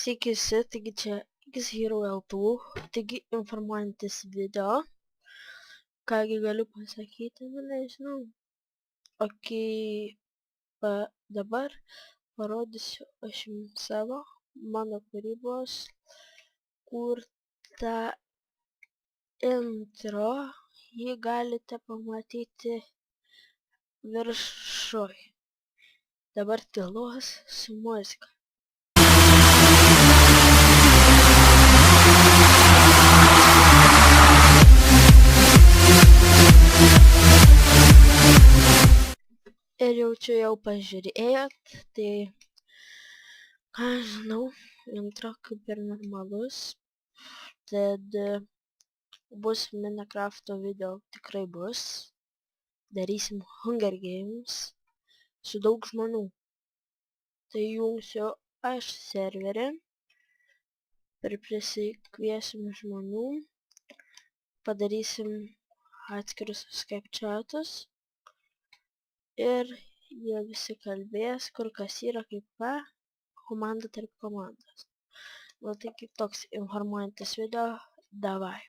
Sveiki visi, taigi čia Hero LT, taigi informuojantis video. Kągi galiu pasakyti, nežinau. Dabar parodysiu aš jums savo, mano kūrybos kurtą intro. Jį galite pamatyti viršuj. Dabar tylos su muzika. Ir jaučiu jau pažiūrėjot, tai ką žinau, intro kaip ir normalus, tad bus Minecrafto video, tikrai bus, darysim Hunger Games su daug žmonių, tai jungsiu aš serverį, prisikviesim žmonių, padarysim atskirus Skype chatus. Ir jie visi kalbės, kur kas yra, kaip ką, komanda tarp komandos. Tai kaip toks informuojantis video, davai.